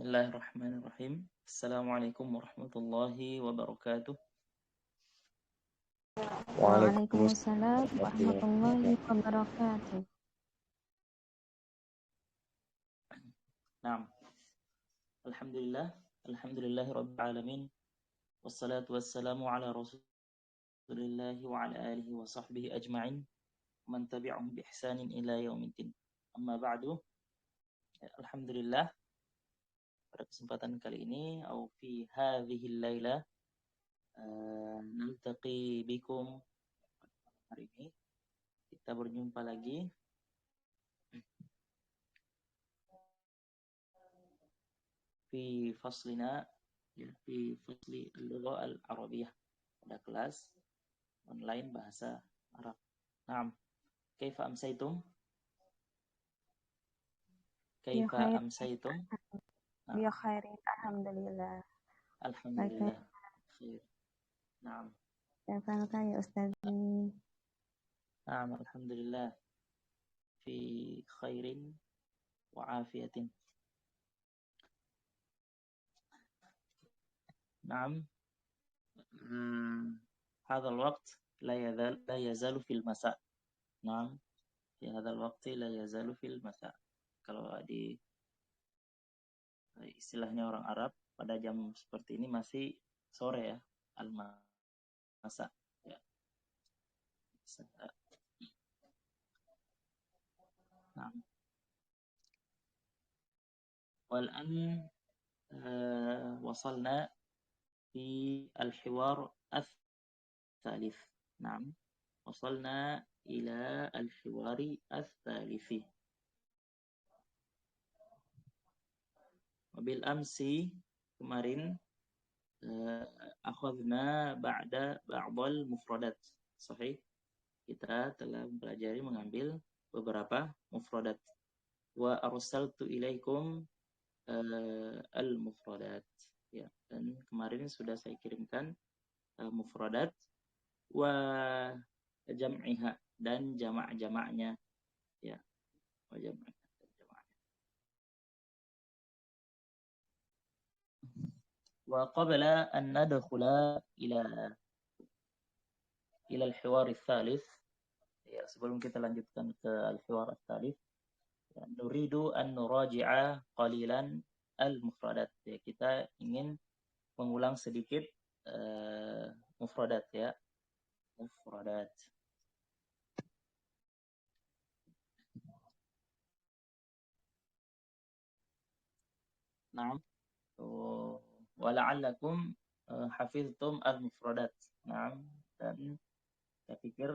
Bismillahirrahmanirrahim. Assalamualaikum warahmatullahi wabarakatuh. Waalaikumsalam warahmatullahi wabarakatuh. Naam. Alhamdulillahi rabbil alamin. Wassalatu wassalamu ala Rasulillahi wa ala alihi wa sahbihi ajma'in. Man tabi'ahum bi ihsanin ila yaumiddin. Amma ba'du. Alhamdulillah, pada kesempatan kali ini au fi hadhil laila naltaqi bikum. Hari ini kita berjumpa lagi fi faslina, fi fasli al-lugha al-arabiyah, pada kelas online bahasa Arab. Naam. Kaifa amsaytum? Kaifa amsaytum? Ya khairin, alhamdulillah. Alhamdulillah. Khair. Naam. Kaifa ya Ustaz? Naam, alhamdulillah. Fi khairin wa afiyatin. Naam. هذا الوقت لا يزال في المساء. نعم. في هذا الوقت لا يزال في المساء. Kalau di istilahnya orang Arab, pada jam seperti ini masih sore ya, al-masa ya. Nah. والآن وصلنا في الحوار الثالث. نعم. وصلنا إلى الحوار الثالث. وبالأمس kemarin akhadna ba'da ba'dal mufradat. Sahih. Kita telah mempelajari mengambil beberapa mufradat. Wa arsaltu ilaikum al-mufradat. Ya, dan kemarin sudah saya kirimkan mufradat wa jam'iha, dan jamak-jamaknya. Ya, wa jam'iha. وقبل أن ندخل إلى الحوار الثالث, ya, sebelum kita lanjutkan ke al-hiwar al-thalith, ya, nuridu an nuraji'a qalilan al-mufradat. Ya, kita ingin mengulang sedikit mufradat ya. Mufradat. Naam. Wala'allakum hafiztum al-mufradat. Naam. Dan saya pikir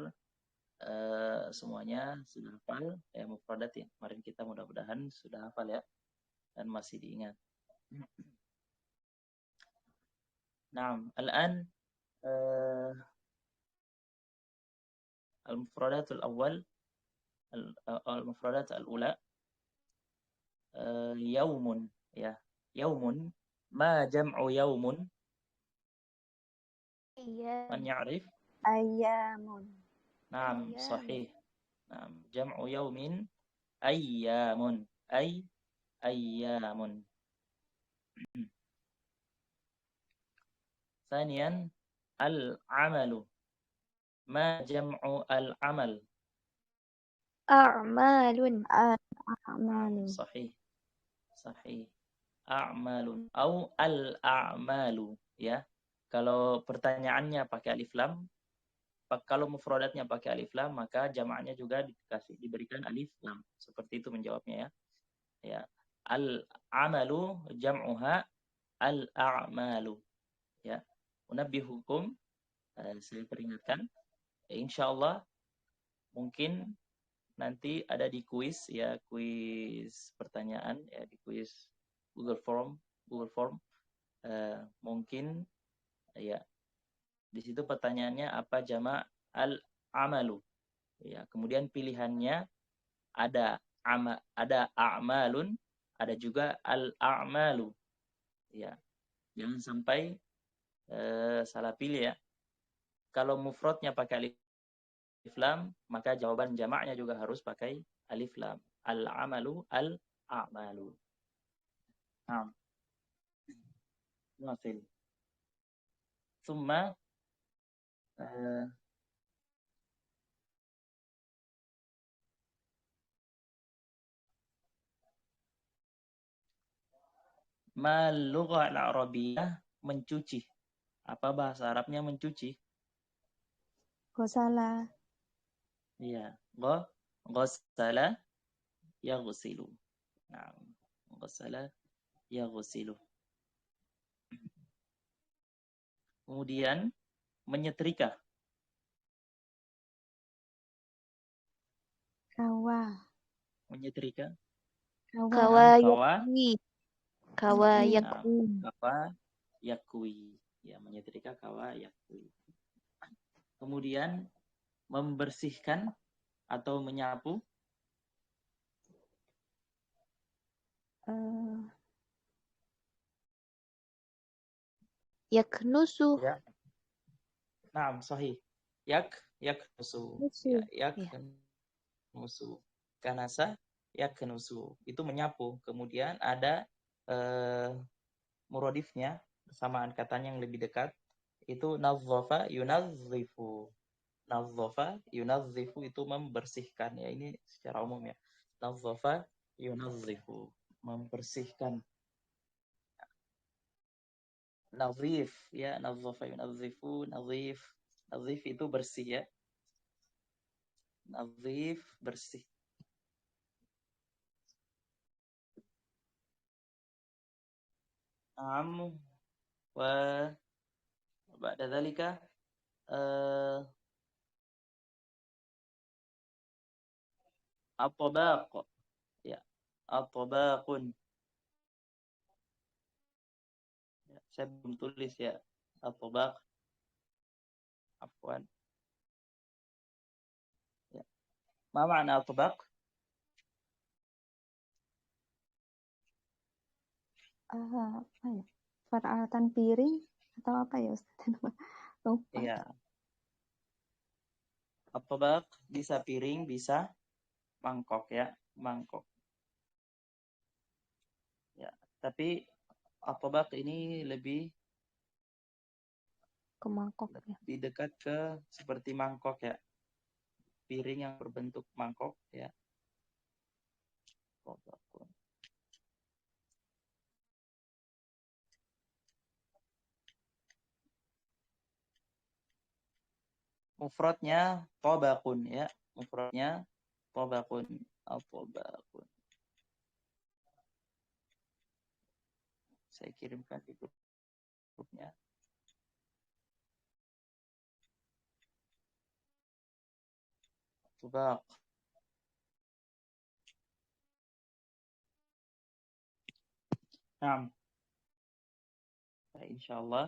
semuanya sudah hafal ya mufradat ya. Kemarin kita mudah-mudahan sudah hafal ya dan masih diingat. Naam, al-an al-mufradat al-awwal, al-mufradat al-ula, yaumun ya. Yaumun, ma jam'u yaumun? Man ya'rif? Ayyamun. Naam, sahih. Naam, jam'u yaumin ayyamun. Ayyamun. ثانيا العمل. ما جمع العمل؟ A'malun. صحيح. A'malun atau al-a'malu ya. Kalau pertanyaannya pakai alif lam, kalau mufradatnya pakai alif lam, maka jamaknya juga diberikan alif lam. Seperti itu menjawabnya ya. Ya. Al-amalu jam'uha al-a'malu. Ya. Unabbihukum, saya peringatkan, insyaallah mungkin nanti ada di kuis ya, kuis pertanyaan ya, di kuis Google Form. Mungkin ya di situ pertanyaannya apa jamak al-amalu ya, kemudian pilihannya ada a'malun, ada juga al-a'malu ya. Jangan sampai salah pilih ya. Kalau mufradnya pakai alif lam, maka jawaban jamaknya juga harus pakai alif lam. Al-amalu, al-a'malu. Nah. Muasil. Summa mal lughah al-arabiyyah mencuci. Apa bahasa Arabnya mencuci? Ghasala. Iya, ghassala yaghsilu. Nah, ghassala yaghsilu. Kemudian menyetrika. Kawa. Menyetrika. Kawa. Kawa Kawa. yakwi. Kawa Yakwi. yakwi. Kawa yakwi. Ya, menyetrika kawa yakwi. Kemudian membersihkan atau menyapu. Yaknusu. Ya. Naam, sahih. Yaknusu. Nusu. Ya, yaknusu. Kanasa yaknusu. Itu menyapu. Kemudian ada muradifnya, kesamaan katanya yang lebih dekat. Itu nazzafa yunadzifu. Nazzafa yunadzifu itu membersihkan. Ya, ini secara umum ya. Nazzafa yunadzifu. Membersihkan. Nazif, ya, nazzafa yunadzifu, nazif. Nazif itu bersih ya. Nazif, bersih. Naam, wa ba'da dzalika at-tabaq. Ya, at-tabaqun. Ya, saya belum tulis ya. At-tabaq. Afwan. Ya. Ma ma'na at-tabaq? Apa ya? Peralatan piring atau apa ya Ustaz? Lupa. Iya. At-tabaq bisa piring, bisa mangkok ya, mangkok. Ya, tapi at-tabaq ini lebih Ke mangkok ya. lebih dekat ke seperti mangkok ya. Piring yang berbentuk mangkok ya. Mufradnya tabaqun ya. Mufradnya tabaqun. At-tabaqun. Saya kirimkan di grupnya. Tabaq. Nah, insyaallah.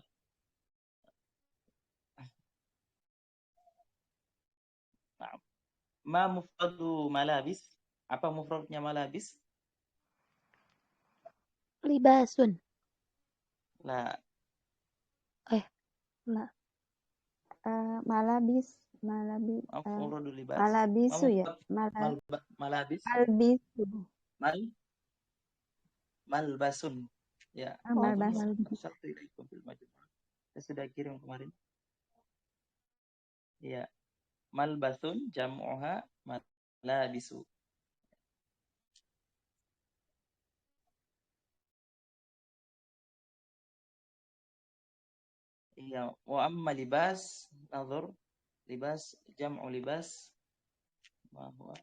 Nah, ma mufradu malabis? Apa mufradnya malabis? Libasun. La. Lah. Malabis. Mufradu libas. Malabisu ya. Malabis. Malbisu. Malbasun. Ya. Malbasun. Saya sudah kirim kemarin. Ya. Malbasun jam'uha malabisu. Iya, wa amma libas, nazar, libas, jam'u libas, ma huwa?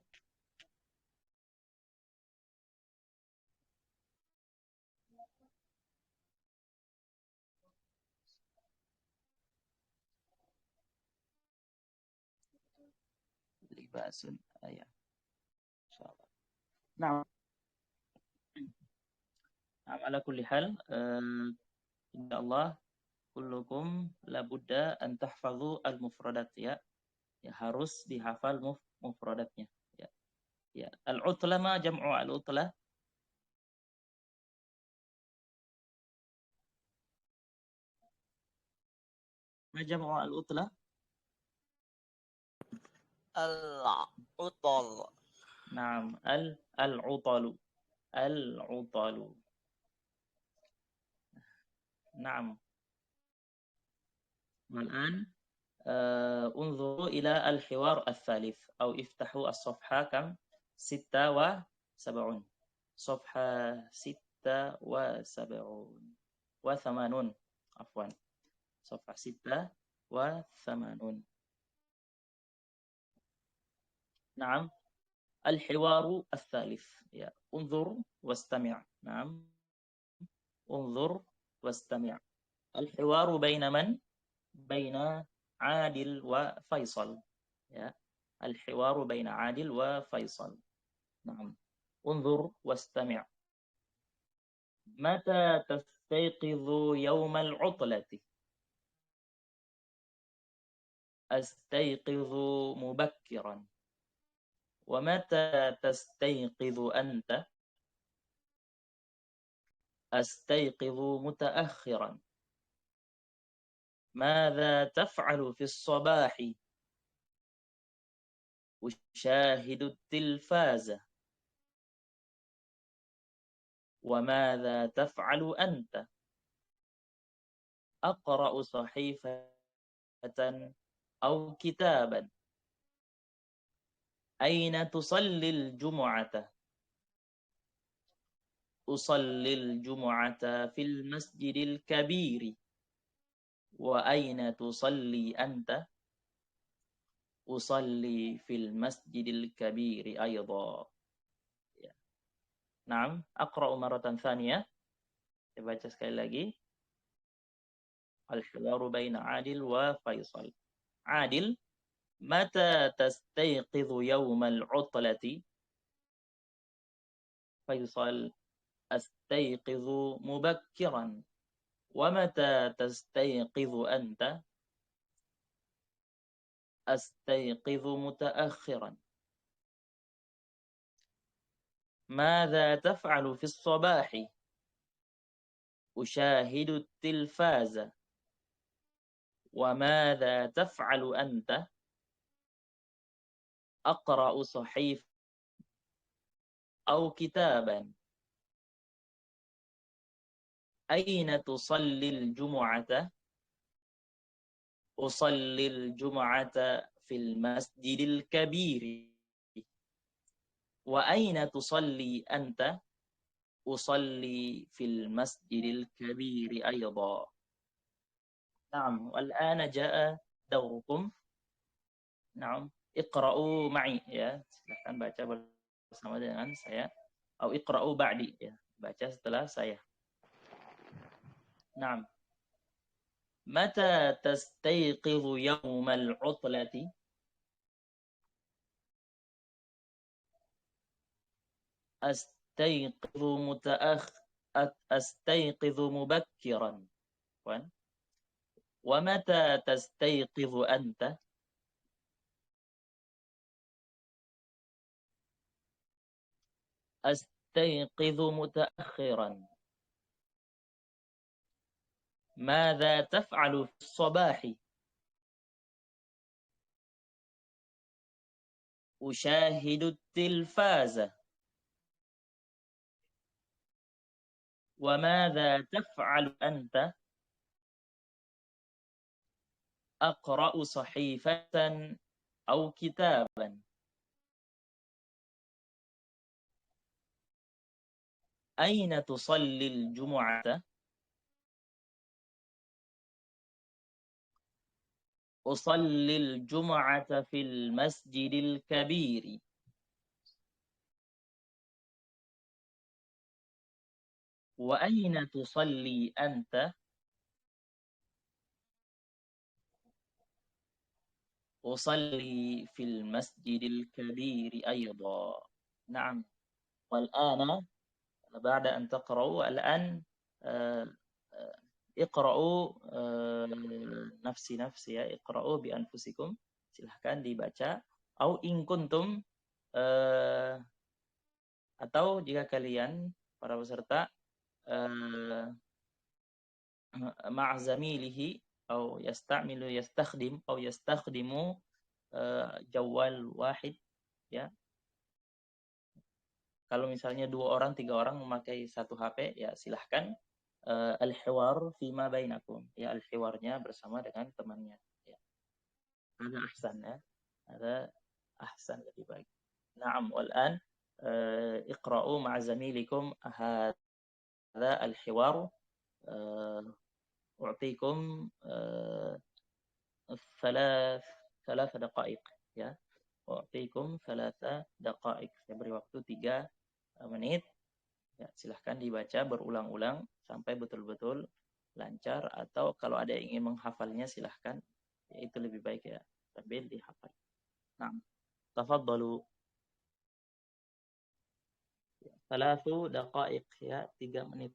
Libasun, ayah. Insyaallah. Nah, ala kulli hal, insyaallah kullukum labudda an tahfazu al-mufradat ya. Ya, harus dihafal mufradatnya ya. Ya, al-utla ma jam'u al-utla? Ma jam'u al-utla? Al-utal. Naam, al-utalu. Al-utalu. نعم. والآن انظروا إلى الحوار الثالث أو افتحوا الصفحة كم 76 صفحة 76 و80 عفوا صفحة 86. نعم الحوار الثالث يا انظر واستمع. نعم انظر واستمع. الحوار بين من؟ بين عادل وفيصل يا الحوار بين عادل وفيصل. نعم انظر واستمع. متى تستيقظ يوم العطلة؟ أستيقظ مبكرا. ومتى تستيقظ أنت؟ أستيقظ متأخرا. ماذا تفعل في الصباح؟ أشاهد التلفاز. وماذا تفعل أنت؟ أقرأ صحيفة أو كتابا. أين تصلي الجمعة؟ أصلي الجمعة في المسجد الكبير. وأين تصلي أنت؟ أصلي في المسجد الكبير أيضا. نعم أقرأ مرة ثانية. Baca sekali lagi. الحوار بين عادل وفيصل. عادل متى تستيقظ يوم العطلة؟ فيصل أستيقظ مبكرا. ومتى تستيقظ أنت؟ أستيقظ متأخرا. ماذا تفعل في الصباح؟ أشاهد التلفاز. وماذا تفعل أنت؟ أقرأ صحيفة أو كتابا. أين تصلي الجمعة؟ أصلي الجمعة في المسجد الكبير. وأين تصلي أنت؟ أصلي في المسجد الكبير أيضا. نعم والآن جاء دوركم. نعم اقرأوا معي ya. Silakan baca bersama dengan saya. Atau iqra'u ba'di ya. Baca setelah saya. نعم متى تستيقظ يوم العطلة؟ أستيقظ مبكرا. ومتى تستيقظ أنت؟ أستيقظ متأخرا. ماذا تفعل في الصباح؟ أشاهد التلفاز. وماذا تفعل أنت؟ أقرأ صحيفة أو كتابا. أين تصلي الجمعة؟ أصلي الجمعة في المسجد الكبير. وأين تصلي أنت؟ أصلي في المسجد الكبير أيضا. نعم والآن بعد أن تقرأوا الآن اقرأوا nafsi ya iqra'u bi anfusikum. Silahkan dibaca. Au in kuntum atau jika kalian para peserta ma'a zamilihi atau yastakhdimu jawal wahid ya. Kalau misalnya 2 orang 3 orang memakai satu HP ya silahkan. al-hiwar fima bainakum, ya al-hiwarnya bersama dengan temannya, ya. Ada ahsan, ya. Ada ahsan, lebih baik. Na'am, والآن اقرأوا مع زميلكم هذا الحوار. أعطيكم ثلاث دقائق, ya. أعطيكم 3 دقائق. Saya beri waktu 3 menit. Ya, silahkan dibaca berulang-ulang sampai betul-betul lancar, atau kalau ada yang ingin menghafalnya silahkan, ya, itu lebih baik, ya, sambil dihafal. Nah, tafadhalu. 3 دقائق, ya, 3 menit.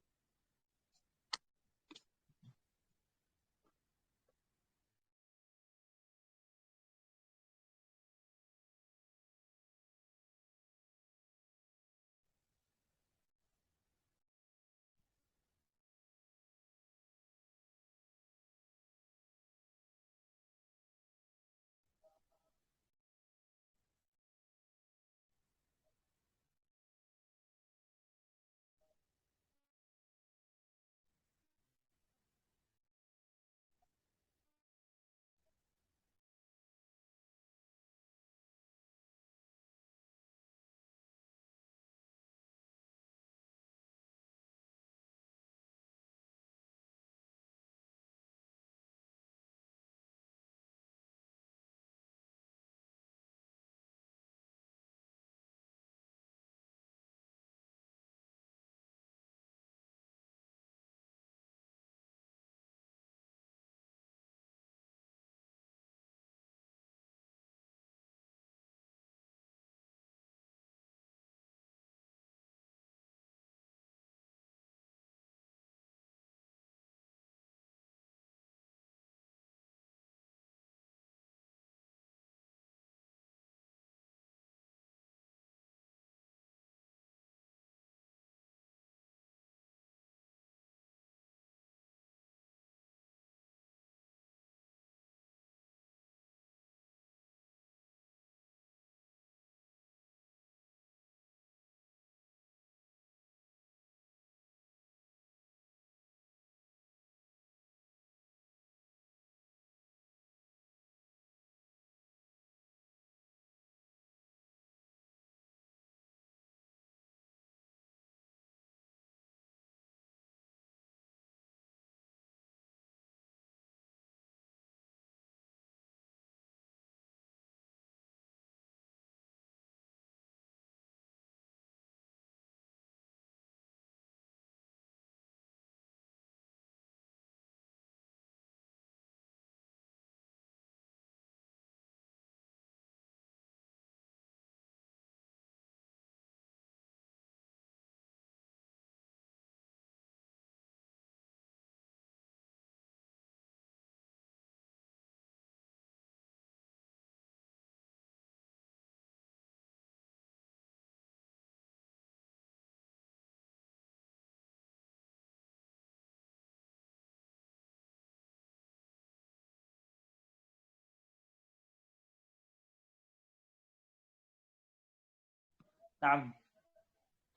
نعم.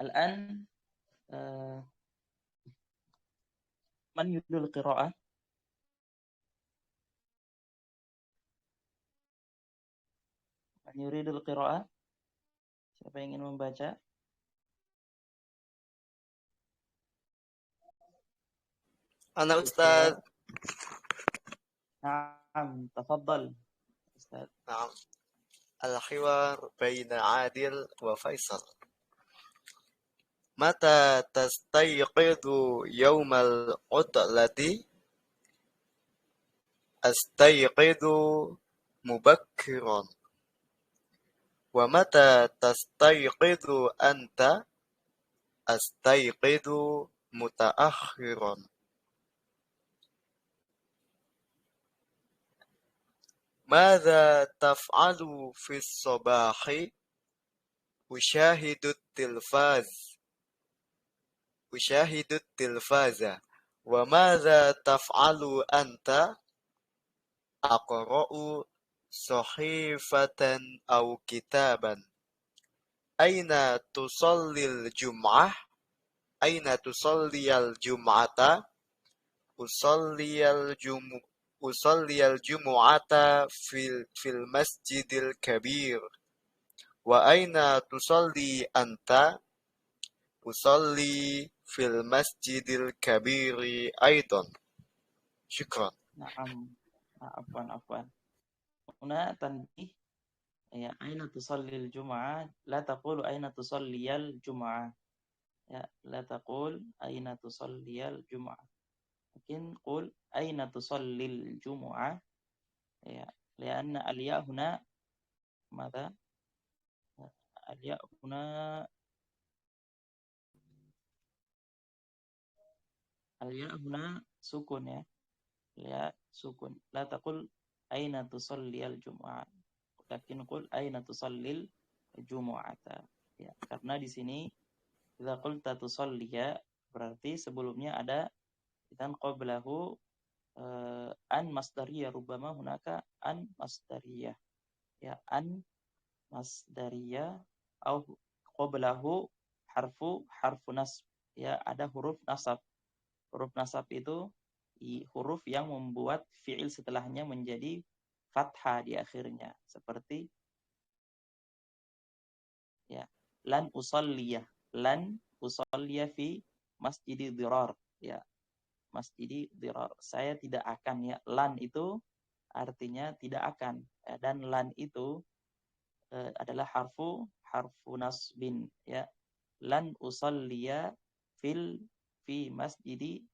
الآن من يريد القراءة؟ من يريد القراءة? Siapa yang ingin membaca? أنا أستاذ. نعم تفضل أستاذ. نعم. الحوار بين عادل وفيصل. متى تستيقظ يوم العطلة؟ أستيقظ مبكرا. ومتى تستيقظ أنت؟ أستيقظ متأخرا. ماذا تفعل في الصباح؟ أشاهد التلفاز. وماذا تفعل أنت؟ أقرأ صحيفة أو كتابا. أين تصلي الجمعة؟ aina tusalliyal jum'ata? Usalliyal jumu'ata fil masjidil kabir. Wa aina tusalli anta? Usalli fil masjidil kabiri aidan. Syukran. Na'am. Afwan. Huna tanbih. Ya, aina tusallil jum'ah? La taqulu aina tusalliyal jum'ah. Ya, la taqul aina tusalliyal jum'ah. Mungkin qul aina tusallil jum'ah. Ya, lianna al-ya huna ماذا؟ الياء هنا سكون ya. الياء سكون. لا تقل أين تصلي الجمعة. Lakin qul aina tusallil jumu'ata. Ya, karena di sini idza qulta tusalliya berarti sebelumnya ada dan qablahu an masdariyah, rubbama hunaka an masdariyah. Ya, an masdariyah atau qablahu harfu nasb. Ya, ada huruf nasab. Huruf nasab itu huruf yang membuat fi'il setelahnya menjadi fathah di akhirnya, seperti ya lan usalliya fi masjidi dirar, ya masjidi dirar, saya tidak akan, ya lan itu artinya tidak akan, ya, dan lan itu adalah harfu nasbin, ya lan usalliya fi masjidi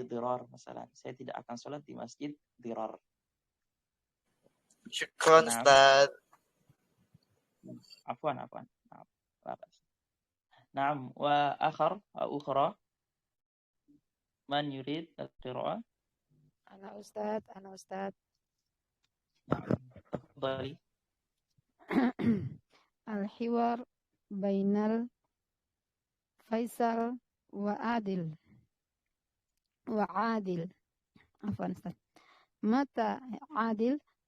dirar, misalnya saya tidak akan sholat di masjid dirar. Syukran, Ustaz. Afwan. Naam, wa ukhra man yurid al-qira'ah? Ana Ustaz. Tafadhali. Al-hiwar bainal Faisal wa Adil. Afwan Ustaz.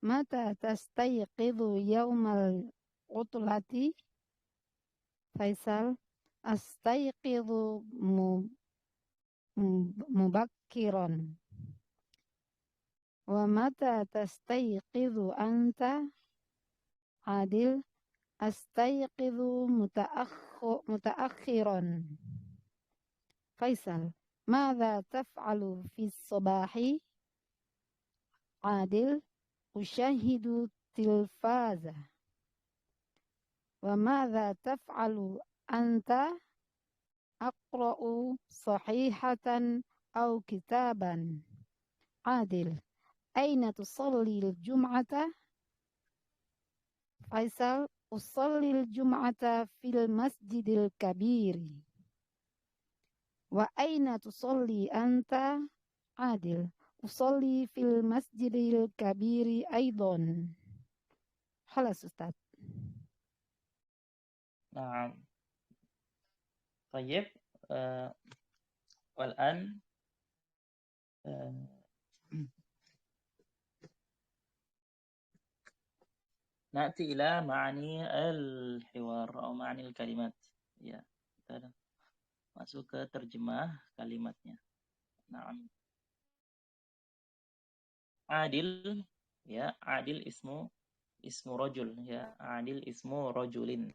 Mata tastayqidhu yawmal utlati? Faisal, astayqidhu mubakkiran. Wa mata tastayqidhu anta? Adil, astayqidhu mutaakhiran. Faisal, madza taf'alu fi sabahi? Adil, ushahidu tilfaza. Wa madza taf'alu anta? Aqra'u sahihatan aw kitaban. Adil, aina tusalli al-jum'ata? Faisal, usalli al-jum'ata fil masjidil kabiri. Wa aina tusalli anta? Adil, usalli fil masjidil kabiri aidan. Khalas Ustaz. Nah, طيب والآن نأتي إلى معاني الحوار أو معاني الكلمات. Ya, kita masuk ke terjemah kalimatnya. Nah, adil, ya adil ismu rajul, ya adil ismu rajulin.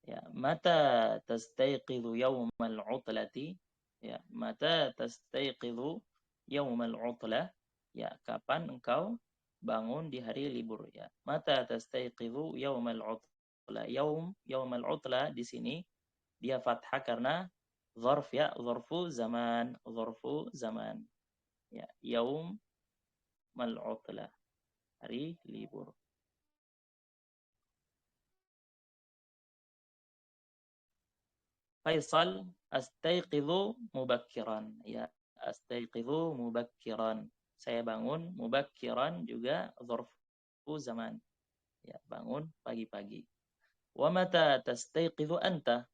Ya, mata tastayqidhu yawmal utlati? Ya, mata tastayqidhu yawmal utlah? Ya, kapan engkau bangun di hari libur, ya. Mata tastayqidhu yawmal utlah? Yawmal utlah di sini dia fathah karena zarf, ya, zarfu zaman. Ya, yawmal utlah, hari libur. Faisal, astayqidhu mubakkiran. Ya, astayqidhu mubakkiran. Saya bangun, mubakkiran juga zarfu zaman. Ya, bangun pagi-pagi. Wa mata tastayqidhu anta?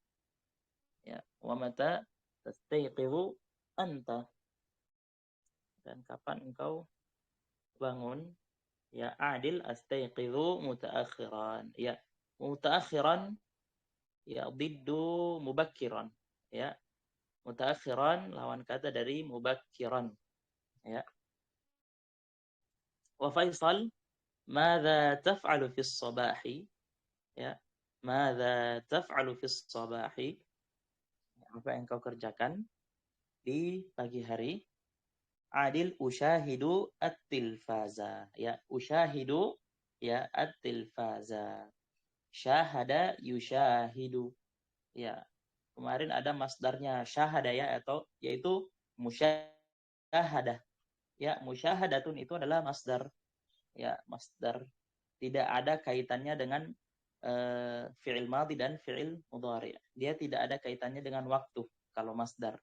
Ya, wa mata tastayqidhu anta? Dan kapan engkau bangun? Ya, adil, astayqidhu mutaakhiran. Ya, mutaakhiran ya diddu mubakkiran. ya. Mutaakhiran lawan kata dari mubakkiran, ya. Wa Faisal, madza taf'alu fis sabahi? Ya. Madza taf'alu fis sabahi? Apa yang kau kerjakan di pagi hari? Adil, usyahidu at-tilfaza. Ya, usyahidu ya at-tilfaza. Syahada yusyahidu. Ya. Kemarin ada masdarnya syahada ya, atau yaitu musyahadah. Ya, musyahadatun itu adalah masdar. Ya, masdar. Tidak ada kaitannya dengan fi'il madhi dan fi'il mudhari'. Dia tidak ada kaitannya dengan waktu kalau masdar.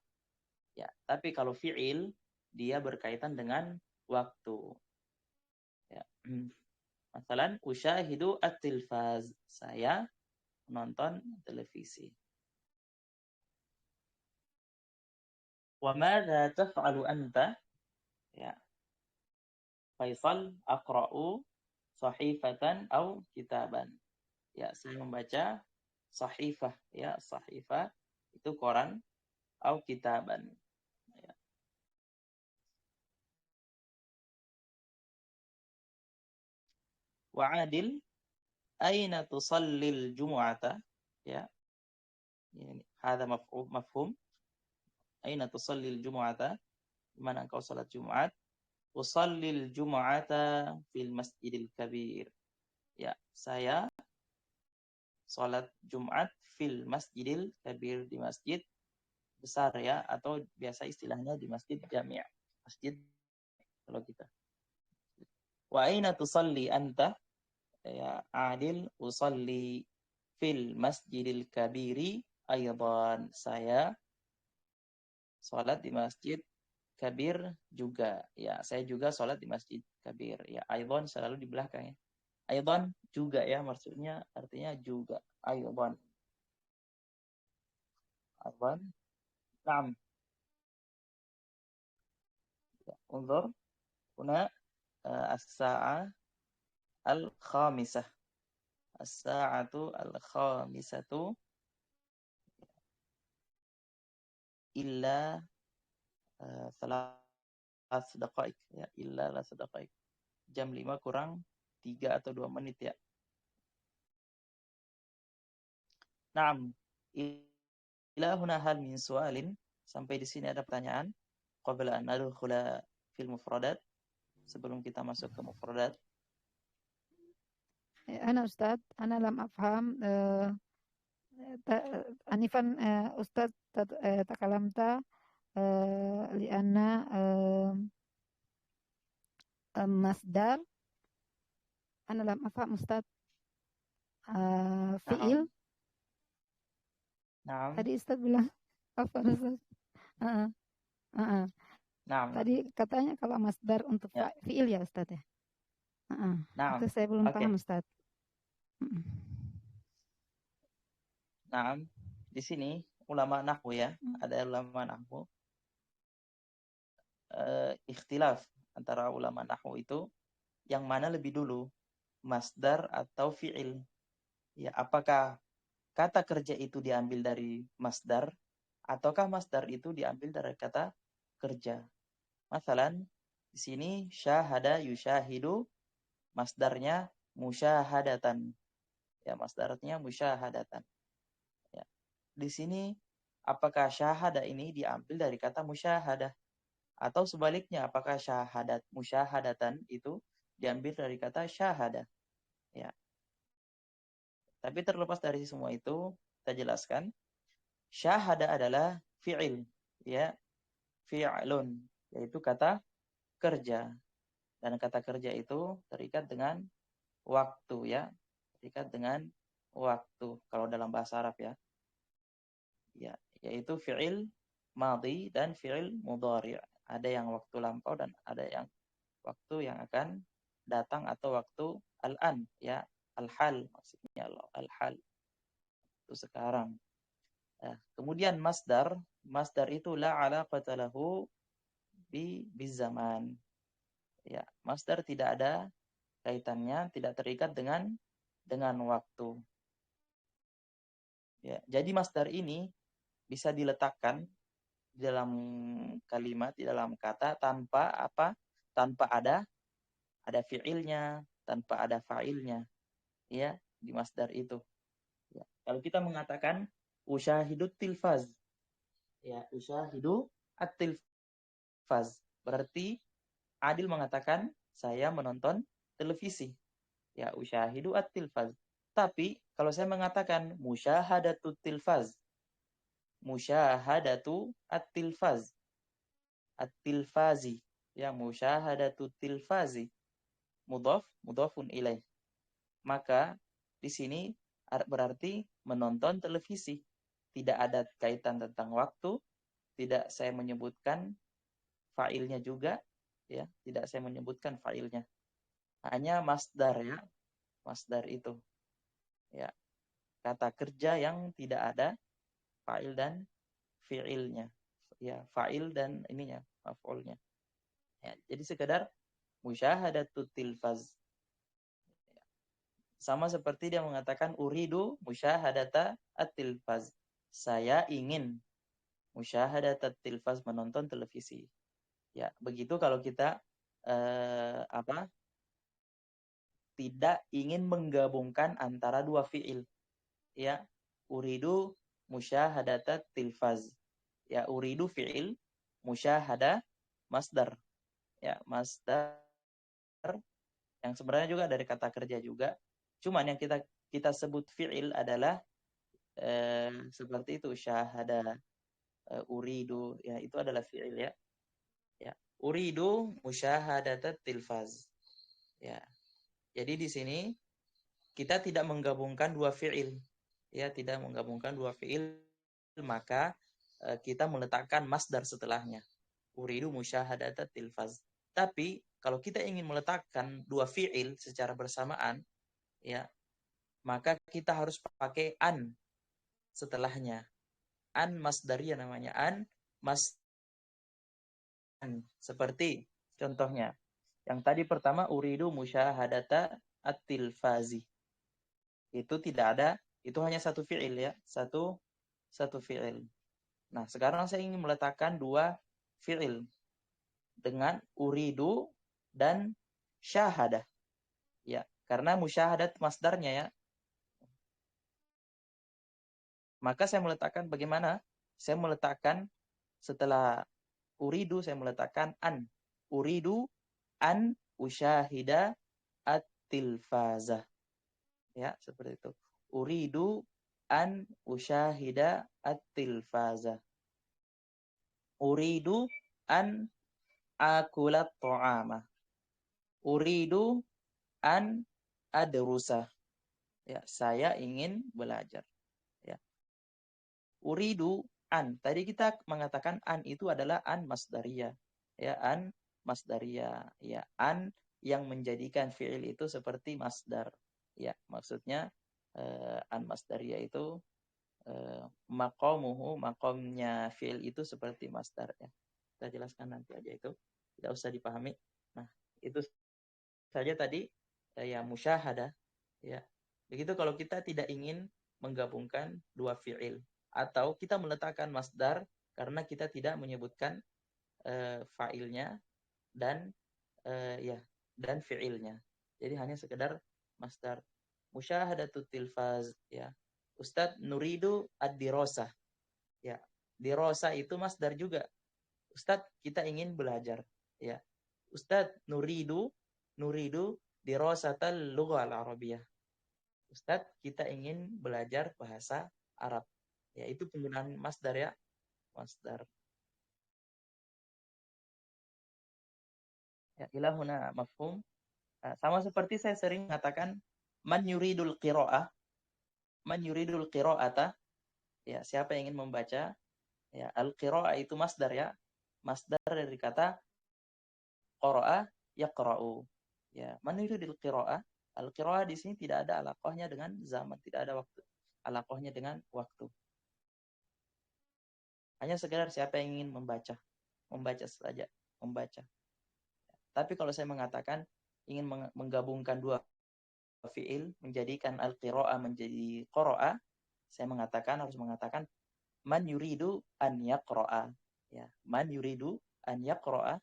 Ya, tapi kalau fi'il dia berkaitan dengan waktu. Ya. Masalan, usyahidu at-tilfaz. Saya menonton televisi. Wa madza taf'alu anta? Ya. Faisal, aqra'u sahifatan au kitaban. Ya, saya membaca sahifah. Ya, sahifah itu koran, au kitaban. Ya. Wa Adil, aina tusallil jumu'ata? Ya. Ini hada mafhum. Aina tusallil jumu'ata? Di mana engkau salat Jumat? Usallil jumu'ata fil masjidil kabir. Ya, saya salat Jumat fil masjidil kabir, di masjid besar ya, atau biasa istilahnya di masjid jami'. Masjid kalau kita. Wa aina tusalli anta? Ya, Adil, usalli fil masjidil kabiri aydan. Saya salat di masjid kabir juga. Ya, saya juga salat di masjid kabir. Ya, aydan selalu di belakang ya. Aydan juga ya, maksudnya artinya juga. Aydan. Aydan. Naam. Ya, unzur. Huna as-sa'ah al-khamisah. As-sa'atu al-khamisatu illa 3 daqaik ya, illa 3 daqaik. Jam 5 kurang 3 atau 2 menit ya. Naam. Ila huna hal min su'alin. Sampai di sini ada pertanyaan. Qabla an nadkhula fil mufradat. Sebelum kita masuk ke mufradat. أنا أستاذ أنا لم أفهم أنفا أستاذ تكلمت لأن مصدر أنا لم أفهم أستاذ فعل. Naam. Tadi Ustaz bilang apa Ustaz? Naam. Tadi katanya kalau masdar untuk Ya. fi'il ya Ustaz ya. Naam. Itu saya belum Oke. paham Ustaz. Naam. Di sini ulama nahwu ya, ada ulama nahwu. Ikhtilaf antara ulama nahwu itu yang mana lebih dulu, masdar atau fi'il. Ya, apakah kata kerja itu diambil dari masdar ataukah masdar itu diambil dari kata kerja? Masalan, di sini syahada yusyahidu, masdarnya musyahadatan. Ya, masdarnya musyahadatan. Ya. Di sini apakah syahada ini diambil dari kata musyahadah atau sebaliknya, apakah syahadat musyahadatan itu diambil dari kata syahadah? Ya. Tapi terlepas dari semua itu, kita jelaskan syahada adalah fi'il, ya, fi'lun, yaitu kata kerja. Dan kata kerja itu terikat dengan waktu ya, terikat dengan waktu kalau dalam bahasa Arab ya. Ya, yaitu fi'il madhi dan fi'il mudhari'. Ada yang waktu lampau dan ada yang waktu yang akan datang atau waktu al-an ya, al-hal maksudnya al-hal. Itu sekarang. Nah, kemudian masdar itu la alaqata lahu bi zaman. Ya, masdar tidak ada kaitannya, tidak terikat dengan waktu. Ya, jadi masdar ini bisa diletakkan di dalam kalimat, di dalam kata tanpa apa? Tanpa ada fiilnya, tanpa ada fa'ilnya, ya, di masdar itu. Ya. Kalau kita mengatakan usyahidut tilfaz, ya, usyahidu at-tilfaz, berarti Adil mengatakan saya menonton televisi, ya, usyahidu at-tilfaz. Tapi kalau saya mengatakan musyahadatu tilfaz, musyahadatu at-tilfaz, at-tilfazi, ya, musyahadatu tilfazi, mudhafun ilaih. Maka di sini berarti menonton televisi. Tidak ada kaitan tentang waktu, tidak saya menyebutkan fa'ilnya juga, ya, tidak saya menyebutkan fa'ilnya. Hanya masdar, ya, masdar itu, ya, kata kerja yang tidak ada fa'il dan fi'ilnya, ya, fa'il dan ininya, maf'ulnya. Ya, jadi sekedar musyahadatul tilfaz. Sama seperti dia mengatakan uridu musyahadata at-tilfaz. Saya ingin musyahadata at-tilfaz, menonton televisi. Ya, begitu kalau kita tidak ingin menggabungkan antara dua fiil. Ya, uridu musyahadata at-tilfaz. Ya, uridu fiil, musyahada masdar. Ya, masdar yang sebenarnya juga dari kata kerja juga. Cuman yang kita sebut fi'il adalah seperti itu, syahada, uridu, ya, itu adalah fi'il, ya. Ya, uridu musyahadatat tilfaz. Ya. Jadi di sini kita tidak menggabungkan dua fi'il. Ya, tidak menggabungkan dua fi'il, maka kita meletakkan masdar setelahnya. Uridu musyahadatat tilfaz. Tapi kalau kita ingin meletakkan dua fi'il secara bersamaan, ya, maka kita harus pakai an setelahnya. An masdariyah namanya, an mas. Seperti contohnya yang tadi pertama, uridu musyahadata at-tilfazi. Itu tidak ada, itu hanya satu fi'il, ya, satu fi'il. Nah, sekarang saya ingin meletakkan dua fi'il dengan uridu dan syahadah. Ya, karena musyahadat masdarnya, ya. Maka saya meletakkan bagaimana? Saya meletakkan setelah uridu, saya meletakkan an. Uridu an usyahida at-tilfazah. Ya, seperti itu. Uridu an usyahida at-tilfazah. Uridu an akulat ta'amah. Uridu an adrusa. Ya, saya ingin belajar. Ya. Uridu an. Tadi kita mengatakan an itu adalah an masdariyah. Ya, an masdariyah. Ya, an yang menjadikan fi'il itu seperti masdar. Ya, maksudnya an masdariyah itu maqamuhu, maqamnya fi'il itu seperti masdar, ya. Kita jelaskan nanti aja itu. Tidak usah dipahami. Nah, itu saja tadi ya musyahadah, ya. Begitu kalau kita tidak ingin menggabungkan dua fi'il atau kita meletakkan masdar karena kita tidak menyebutkan fa'ilnya dan ya, dan fi'ilnya. Jadi hanya sekedar masdar. Musyahadatul tilfaz, ya. Ustadz nuridu ad-dirasah. Ya, dirasah itu masdar juga. Ustadz kita ingin belajar, ya. Ustadz nuridu dirasatal lughah al-arabiyah. Ustadz kita ingin belajar bahasa Arab. Ya, itu penggunaan masdar, ya. Masdar. Ya, ilahuna mafhum. Sama seperti saya sering mengatakan man yuridul qira'ah, man yuridul qira'ata, ya, siapa yang ingin membaca, ya, al-qira'ah itu masdar, ya, masdar dari kata qara'a yaqra'u, ya, man yuridul qira'ah, al-qira'ah di sini tidak ada alaqahnya dengan zaman, tidak ada waktu, alaqahnya dengan waktu, hanya sekedar siapa yang ingin membaca saja, membaca. Tapi kalau saya mengatakan ingin menggabungkan dua fi'il, menjadikan al-qira'ah menjadi qara'a, saya harus mengatakan man yuridu an yaqra'a. Ya, man yuridu an yaqra'a.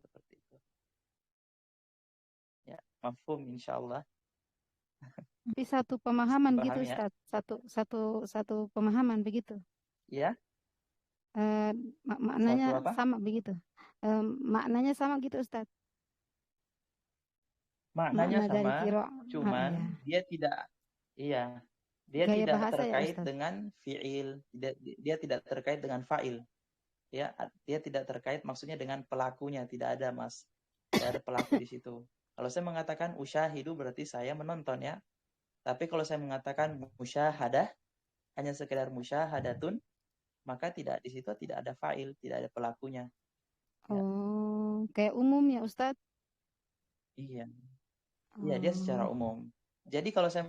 Seperti itu. Ya, mafhum insyaallah. Tapi satu pemahaman gitu, Paham ya? Ustaz. Satu pemahaman begitu. Ya, Maknanya satu apa? sama begitu. Maknanya sama gitu, Ustaz. Maknanya Makna dari sama, kiro, cuman ya. dia tidak, iya, dia Gaya tidak bahasa ya, terkait Ustaz. dengan fiil, dia tidak terkait dengan fa'il, ya, dia tidak terkait maksudnya dengan pelakunya, tidak ada mas, tidak ada pelaku di situ. Kalau saya mengatakan usyahidu berarti saya menonton ya, tapi kalau saya mengatakan musyahadah, hanya sekedar musyahadatun, maka tidak di situ tidak ada fa'il, tidak ada pelakunya. Ya. Oh, kayak umum ya, Ustaz? Iya. Iya, dia secara umum. Jadi kalau saya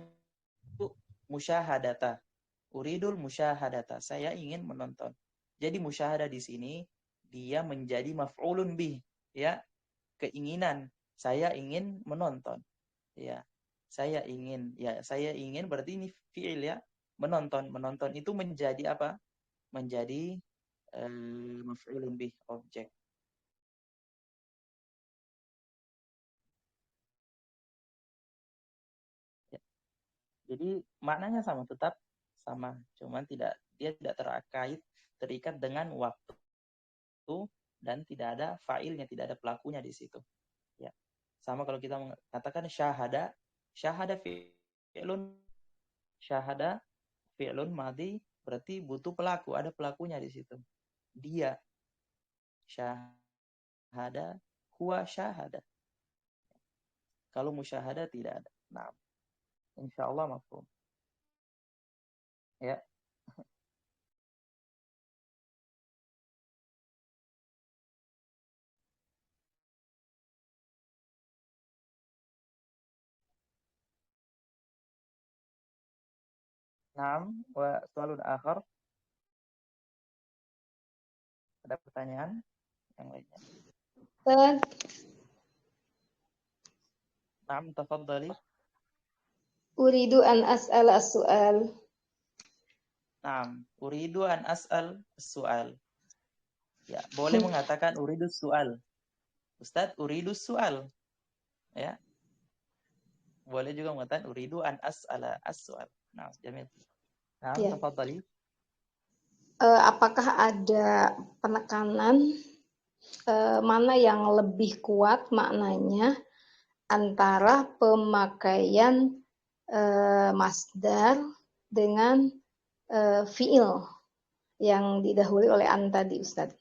musyahadata, uridul musyahadata, saya ingin menonton. Jadi musyahadah di sini dia menjadi maf'ulun bih, ya, keinginan. Saya ingin menonton. Ya. Saya ingin berarti ini fi'il ya, menonton. Menonton itu menjadi apa? Menjadi maf'ulun bih, objek. Jadi maknanya sama, tetap sama, cuman dia tidak terikat dengan waktu dan tidak ada fa'ilnya, tidak ada pelakunya di situ. Ya. Sama kalau kita mengatakan syahada fi'lun madhi berarti butuh pelaku, ada pelakunya di situ. Dia syahada, huwa syahada. Kalau musyahada tidak ada. Nah, insyaallah mafhum. Ya. Naam, wa soalun akhar. Ada pertanyaan yang lainnya? Ustaz, Naam, tafadhali. uridu an as'ala as-su'al. Naam, uridu an as'al as-su'al. Ya, boleh mengatakan uridu su'al. Ustaz, uridu su'al. Ya. Boleh juga mengatakan uridu an as'ala as-su'al. Nah, jamil. Naam, Ya. tafadhali. Apakah ada penekanan mana yang lebih kuat maknanya antara pemakaian masdar dengan fiil yang didahului oleh an tadi, Ustaz?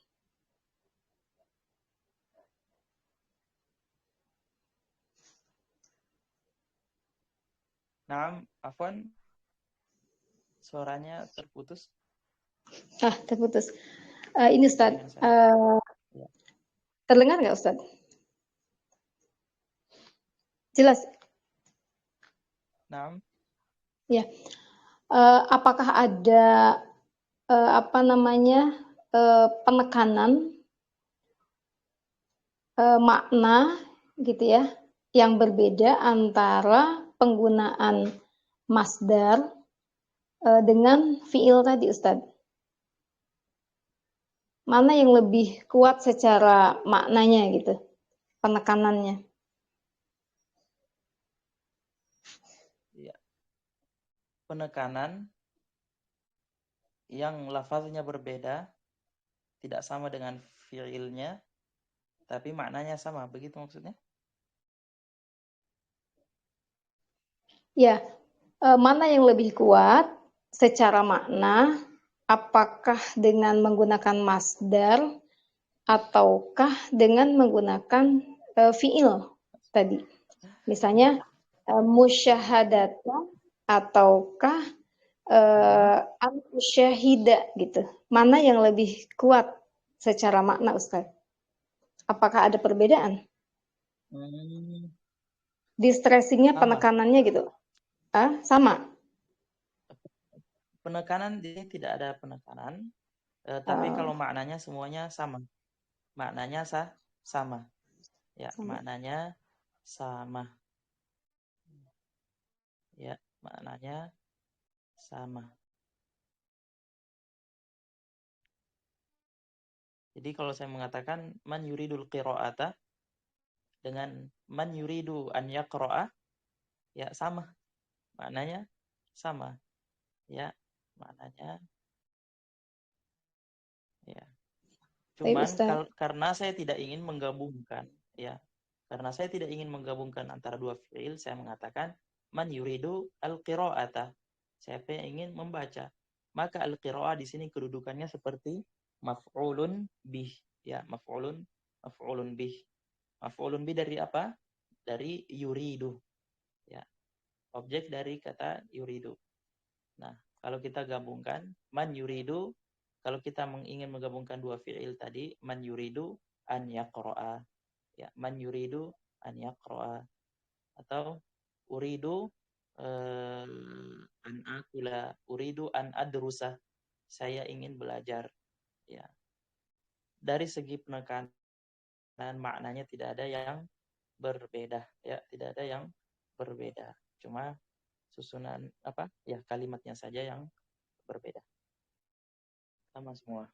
Naam, afwan. Suaranya terputus. Terputus. Ini Ustaz, Ya. terdengar nggak Ustaz? Jelas? Naam. Ya. Apakah ada penekanan makna gitu ya yang berbeda antara penggunaan masdar dengan fiil tadi, Ustadz? Mana yang lebih kuat secara maknanya gitu, penekanannya? Ya. Penekanan yang lafaznya berbeda, tidak sama dengan fiilnya, tapi maknanya sama, begitu maksudnya? Ya, mana yang lebih kuat secara makna, apakah dengan menggunakan masdar ataukah dengan menggunakan fiil tadi? Misalnya musyahadatan ataukah al-musyahida gitu. Mana yang lebih kuat secara makna, Ustaz? Apakah ada perbedaan? Distressingnya, penekanannya gitu. Sama? Penekanan ini tidak ada penekanan, tapi kalau maknanya semuanya sama. Maknanya sama. Ya, sama. Maknanya sama. Ya, maknanya sama. Jadi kalau saya mengatakan man yuridul qira'ata dengan man yuridu an yaqra'a, ya sama. Maknanya sama. Ya, maknanya ya. Baik, Cuman Ustaz. karena saya tidak ingin menggabungkan, ya. Karena saya tidak ingin menggabungkan antara dua fi'il, saya mengatakan man yuridu al-qira'ata. Siapa yang ingin membaca. Maka al-qira'ah di sini kedudukannya seperti maf'ulun bih, ya, maf'ulun bih. Maf'ulun bih dari apa? Dari yuridu, ya. Objek dari kata yuridu. Nah, kalau kita gabungkan man yuridu, kalau kita ingin menggabungkan dua fi'il tadi, man yuridu an yaqra'a, ya, man yuridu an yaqra'a, atau uridu an akula, uridu an adrusa, saya ingin belajar, ya. Dari segi penekanan maknanya tidak ada yang berbeda, ya, tidak ada yang berbeda. Cuma susunan apa? Ya, kalimatnya saja yang berbeda. Sama semua.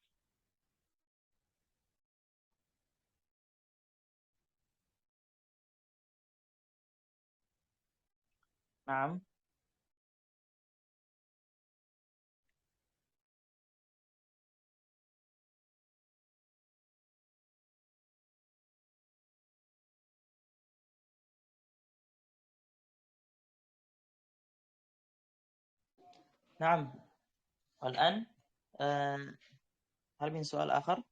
Naam. نعم. والآن هل من سؤال آخر؟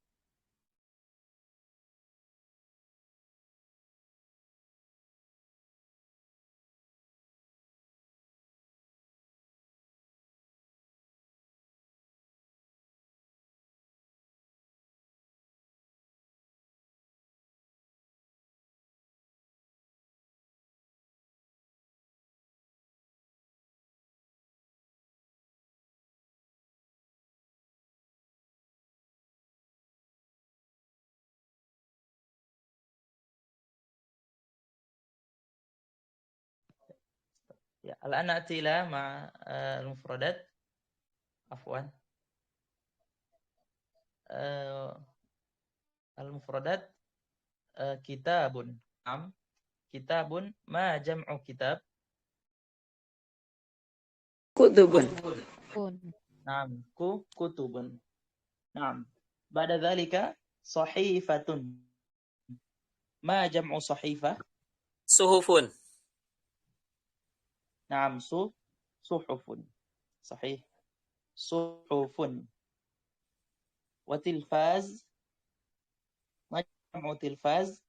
Ya, الآن نأتي إلى مع المفردات. عفوا. المفردات كتاب. نعم. كتاب. ما جمع كتاب؟ كتب. نعم. كتب. نعم. بعد ذلك صحيفة. ما جمع صحيفة؟ صحف. نعم. صحف. صحيح. صحف. وتلفاز. ما جمع تلفاز؟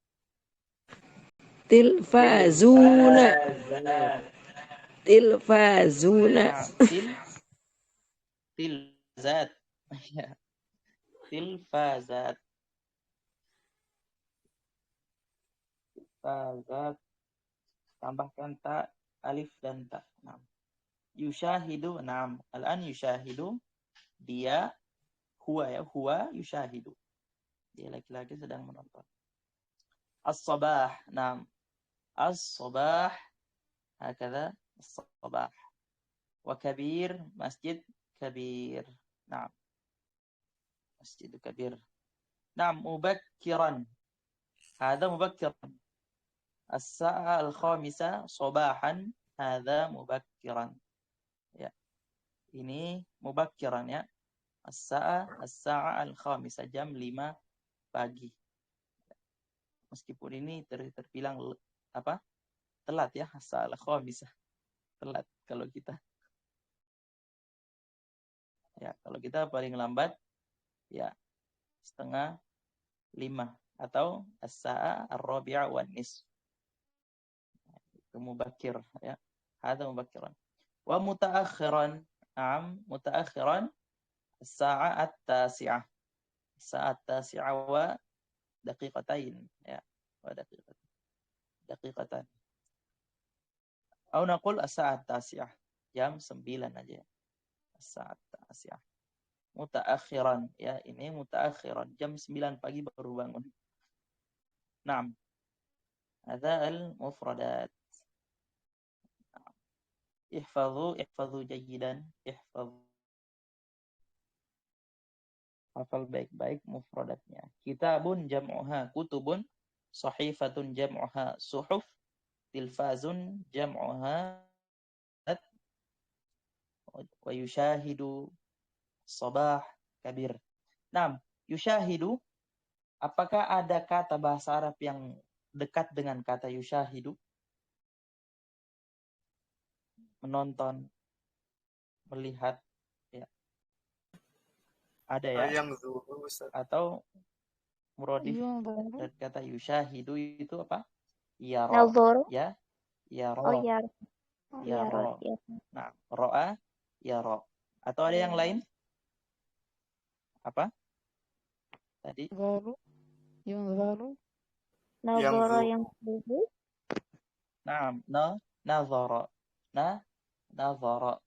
تلفازون. تلفازون. نعم. تلفازات. تلفازات. Tazat, tambahkan ta, alif dan ta. Nah. Yushahidu, naam. Al-an yushahidu, dia, huwa ya, huwa yushahidu. Dia laki-laki sedang menonton. As-sabah, naam. As-sabah, hakadha, as-sabah. Wa kabir, masjid kabir. Naam. Masjid kabir. Naam, mubakkiran. Hada mubakkiran. As-sa'a al-khamisa sabahan, hadza mubakkiran. Ya. Ini mubakkiran ya. As-sa'a al-khamisa, jam 5 pagi. Meskipun ini terbilang apa? Telat ya, as-sa'a al-khamisa. Telat kalau kita. Ya, kalau kita paling lambat ya 4:30 atau as-sa'a ar-rabi'a wan nisf. Mubakkir ya. Hada mubakkiran. Wa mutaakhiran. Naam, mutaakhiran as-sa'a at-tasi'ah. As-sa'a at-tasi'ah wa daqiqatain ya. Wa daqiqatan. Atau naqul as-sa'a at-tasi'ah. Jam 9 aja. As-sa'a at-tasi'ah. Mutaakhiran ya, ini mutaakhiran jam 9 pagi baru bangun. Naam. Hadza al-mufradat. احفظوا جيدا. احفظوا Hafal baik-baik mufradatnya. Kitabun jam'uha kutubun, sahifatun jam'uha suhuf, tilfazun jam'uha wa yushahidu sabah kabir. Nah, yushahidu, apakah ada kata bahasa Arab yang dekat dengan kata yushahidu? Menonton, melihat, ya. Ada ya? Yang zuru, Ustaz. Atau muradif Yunzuru. dari kata yushahidu itu apa? Yara, Nadhara. ya, yara, Oh ya. Oh ya. yara. Ya. Nah, ro'a, yara. Atau ada yang lain? Apa? Tadi? Yunzuru. Yunzuru. Nadhara Yang yang dulu. Nah, nazara. Nazara.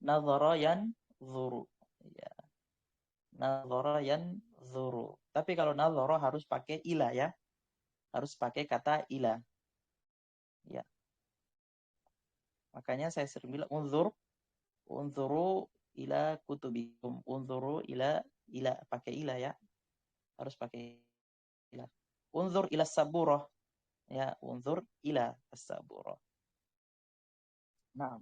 Nazara yanzuru. Ya. Nazara yanzuru. Tapi kalau nazara harus pakai ila ya. Harus pakai kata ila. Ya. Makanya saya sering bilang unzuru ila kutubikum. Unzuru ila pakai ila ya. Harus pakai ila. Unzur ila saburah. Ya, unzur ila as-saburah. Nah.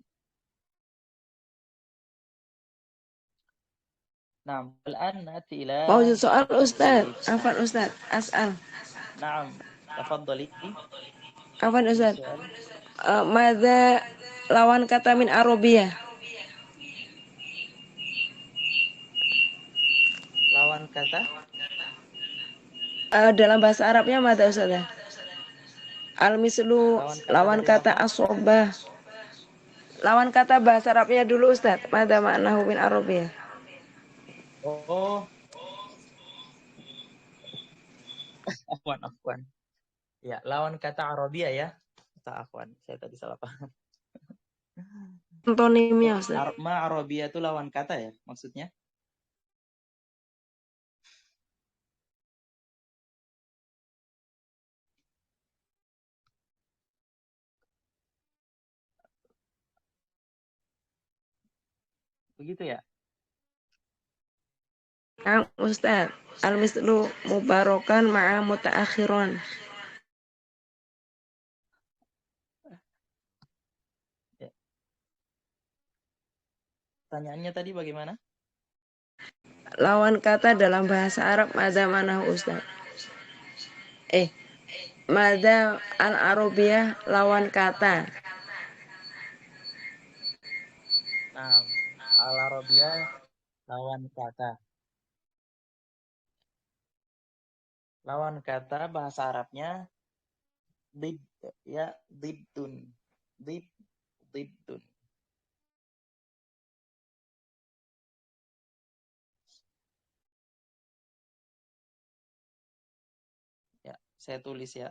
Nah, الآن نأتي إلى Mau soal Ustaz. التصريف. Afan Ustaz. As'al. نعم، تفضلي. Afan Ustaz. Soal. Mada lawan kata min Arabiyah. Lawan kata Dalam bahasa Arabnya mada Ustaz? Al-mislu lawan dari kata apa? asobah. Lawan kata bahasa Arabnya dulu Ustaz. Mada maknahu min Arabiyah. Oh, afwan. Ya, lawan kata Arabia ya. Kata afwan, saya tadi salah paham. Antonimnya Ustaz. Arabia itu lawan kata ya maksudnya? Begitu ya? Ustaz. Al-mislu mubarokan ma'a mutaakhiron. Ya. Pertanyaannya tadi bagaimana? Lawan kata dalam bahasa Arab mada mana Ustaz? Mada al-Arabiyah lawan kata. Nah, al-Arabia lawan kata. Lawan kata bahasa Arabnya did ya, diddun. Diddun. Ya, saya tulis ya.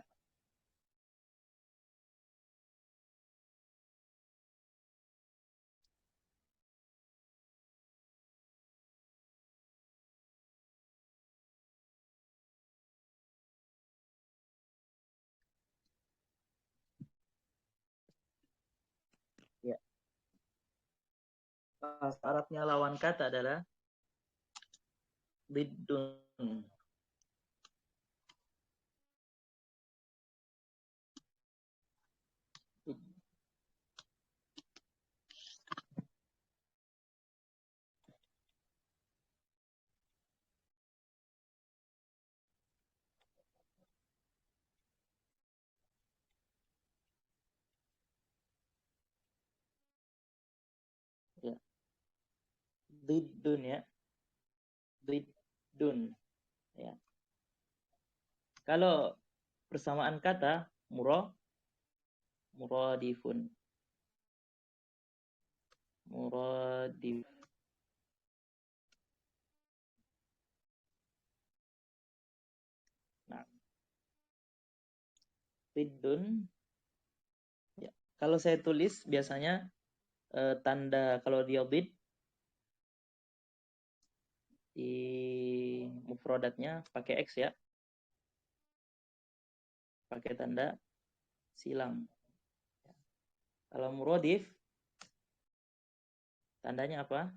Ya. Bahasa Arabnya lawan kata adalah diddun. Ya. Diddun ya. Diddun. Ya. Kalau persamaan kata muradifun. Muradif. Nah. Diddun. Ya. Kalau saya tulis biasanya tanda kalau dia did di mufradatnya pakai X ya. Pakai tanda silang. Kalau muradif tandanya apa?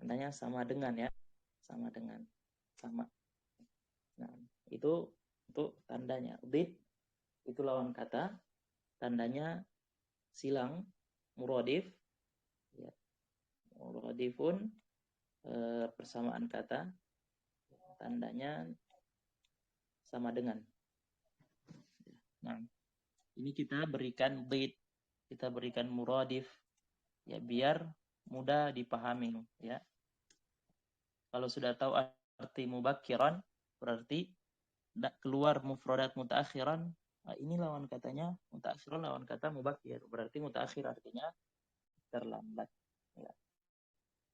Tandanya sama dengan ya. sama dengan, sama. Nah, itu untuk tandanya. Dhid itu lawan kata, tandanya silang, muradif, ya. Muradifun, persamaan kata, tandanya sama dengan. Nah, ini kita berikan dhid, kita berikan muradif, ya, biar mudah dipahami, ya. Kalau sudah tahu arti mubakkiran, berarti keluar mufradat mutaakhiran. Nah, ini lawan katanya mutaakhiran, lawan kata mubakkir. Berarti mutaakhir artinya terlambat. Ya.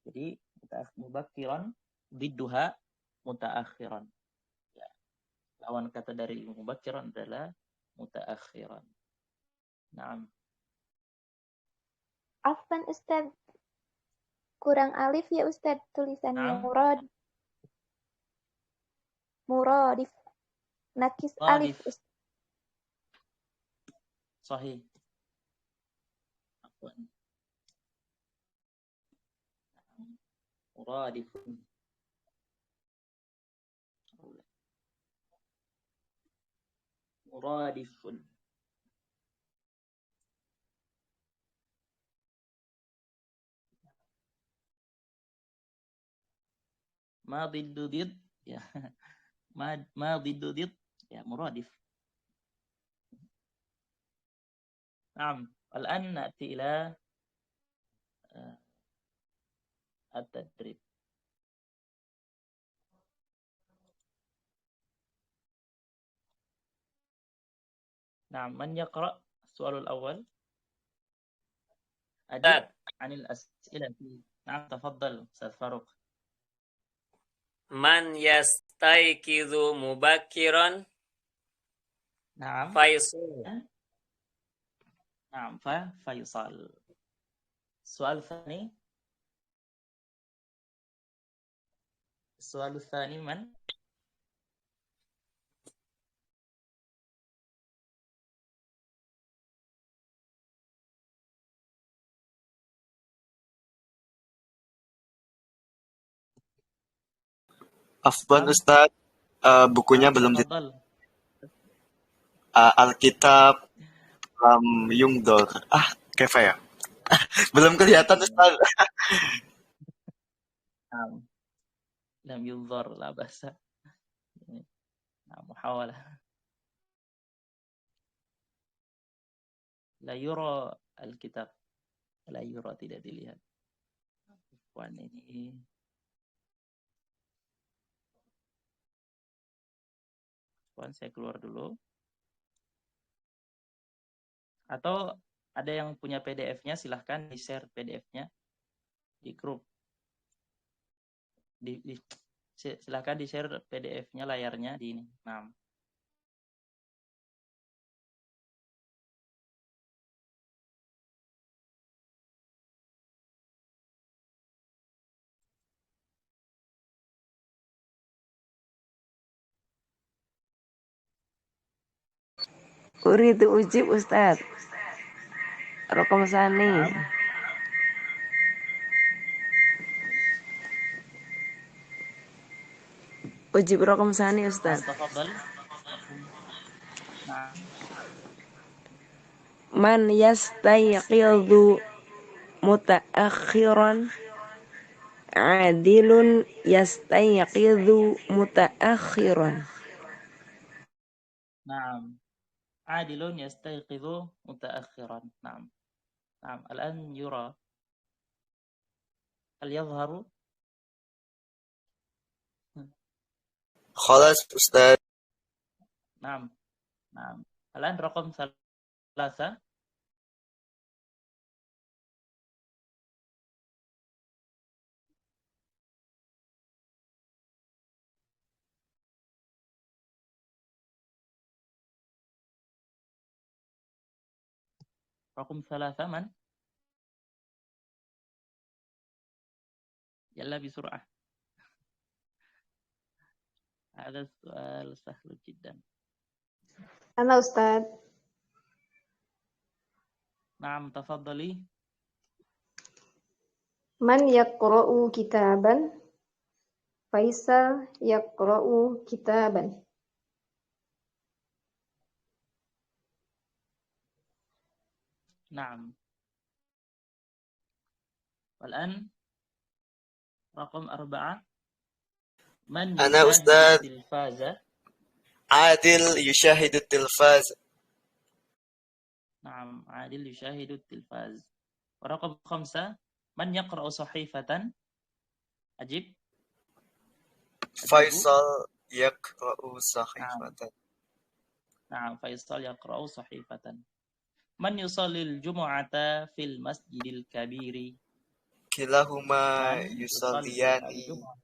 Jadi mubakkiran bidduha mutaakhiran. Ya. Lawan kata dari mubakkiran adalah mutaakhiran. Naam. Afwan Ustaz, kurang alif ya Ustaz tulisannya. Naam. Muradif. Nakis Radif. alif Ustaz. Sahih. Afwan. Muradifun. Muradifun. Ma dhiddu dhid, ya. Ma dhiddu dhid, ya, muradif. Naam. Al-an na'ti ila at-tadrib. Naam, man yaqra as-su'al al-awwal? Ajib 'anil as'ilati. Naam, tafaddal Ustaz Faruq. Man yastayqizu mubakkiran? Naam. Faisal. Naam, Faisal. Soal tsani. Soal tsani man? Afwan Ustaz, bukunya belum di Tafaddal. Alkitab Yungdor. Kefa ya? Belum kelihatan Ustaz. Lam yunzar la basa. Nah, muhawalah. La yura al-kitab. La yura, tidak dilihat. Puan ini. Puan, saya keluar dulu. Atau ada yang punya PDF-nya, silahkan di-share PDF-nya di grup. Silahkan di-share PDF-nya, layarnya di ini. Nah. Uridu ujib Ustaz. Rokam sani. Ujib rokam sani Ustaz. Tafadhal. Nah. Man yastayqizu mutaakhiran. Adilun yastayqizu mutaakhiran. Naam. Adilun yastayqizu mutaakhiran. Naam. Naam. Al-an yura. Hal yadhharu? Khalas Ustaz. Naam. Naam. Al-an raqam 3. رقم 3 من؟ يلا بسرعة. هذا السؤال سهل جدا. أنا أستاذ. نعم تفضلي. من يقرأ كتابا Faisal yaqra'u kitaban. نعم. والآن رقم 4 من أنا يشاهد أستاذ التلفاز. عادل يشاهد التلفاز. نعم عادل يشاهد التلفاز. ورقم 5 من يقرأ صحيفة. أجيب. فيصل يقرأ صحيفة. نعم فيصل يقرأ صحيفة. من يصلي الجمعة في المسجد الكبير. كلاهما من يصليان. يصلي الجمعة.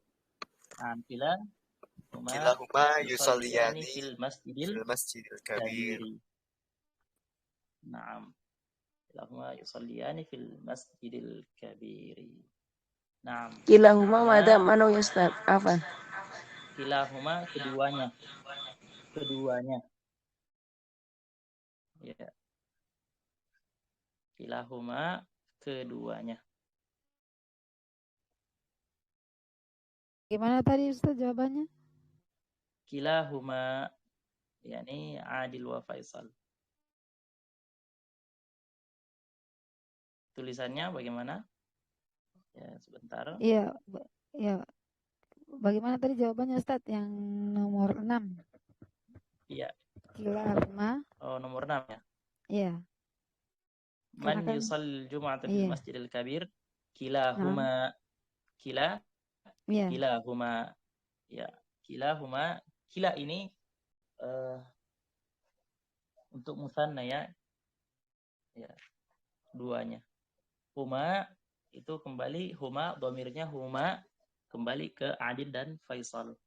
نعم كلاهما يصليان يصليان في المسجد في المسجد الكبير. الكبير. نعم كلاهما يصليان في المسجد الكبير. نعم. Kilahuma mada Nah, manu ya Ustaz? Afan. kilahuma keduanya. Keduanya. Ya. Kilahuma keduanya. Gimana tadi Ustaz jawabannya? Kilahuma yakni Adil wa Faisal. Tulisannya bagaimana? Ya, sebentar. Iya, ya. Bagaimana tadi jawabannya Ustaz yang nomor 6? Iya. Kilahuma. Oh, nomor 6 ya. Iya. Man Karena kan- yusallil jum'ata iya. fil masjidil kabir. Kilahuma. Iya. Kilahuma. Ya, kilahuma. Kila ini untuk musanna ya. Ya, duanya. Huma itu kembali huma, dhamirnya huma kembali ke Adil dan Faisal.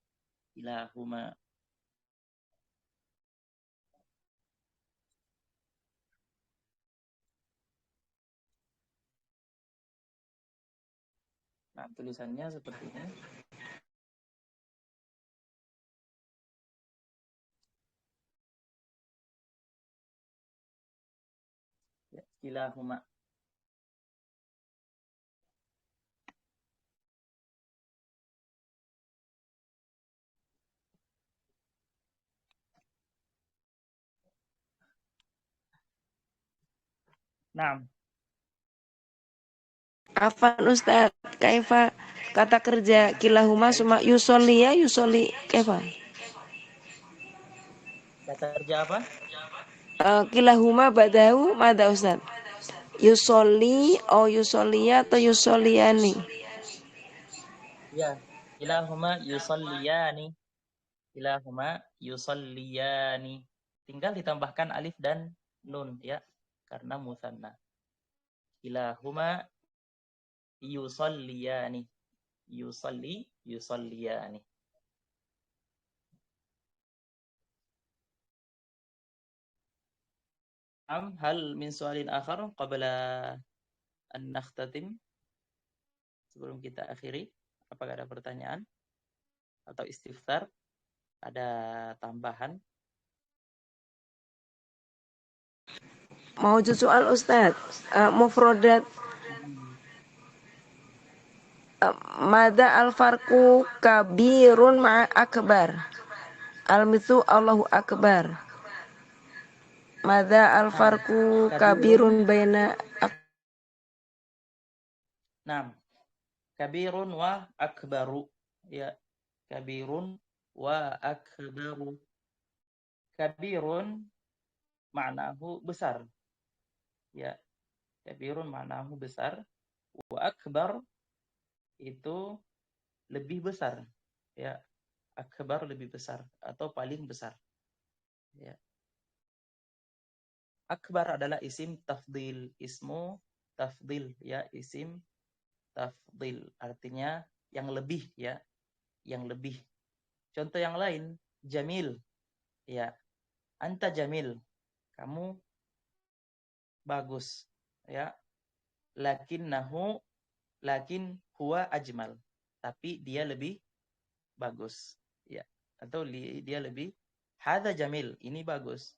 Kilahuma. Nah, tulisannya seperti ini. Ya, kilahuma. Nah, Afan Ustaz, kaifa kata kerja kilahuma suma yusolli ya yusolli kaifa? kata kerja apa? Kilahuma badahu mada Ustaz? Yusolli o yusolliya atau yusolliani? Ya, kilahuma yusalliyani. Kilahuma yusalliyani. Tinggal ditambahkan alif dan nun ya, karena musanna. Kilahuma yusalliyani. Yusalliyani. Hal min soalin akhar qabla an nakhtatim. Sebelum kita akhiri, apakah ada pertanyaan atau istifsar? Ada tambahan? Mau soal Ustaz, mufrodat mada al-farqu kabirun ma'a akbar. Al-mithu Allahu akbar. Mada al-farqu kabirun baina Naam. Kabirun wa akbaru. Ya, kabirun wa akbaru. Kabirun maknahu besar. Ya, kabirun maknahu besar. Wa akbar itu lebih besar. Ya, akbar lebih besar atau paling besar. Ya. Akbar adalah isim tafdil, ismu tafdil ya, isim tafdil artinya yang lebih ya, yang lebih. Contoh yang lain, jamil ya, anta jamil, kamu bagus ya. Lakin huwa ajmal, tapi dia lebih bagus ya, atau dia lebih hadza jamil, ini bagus.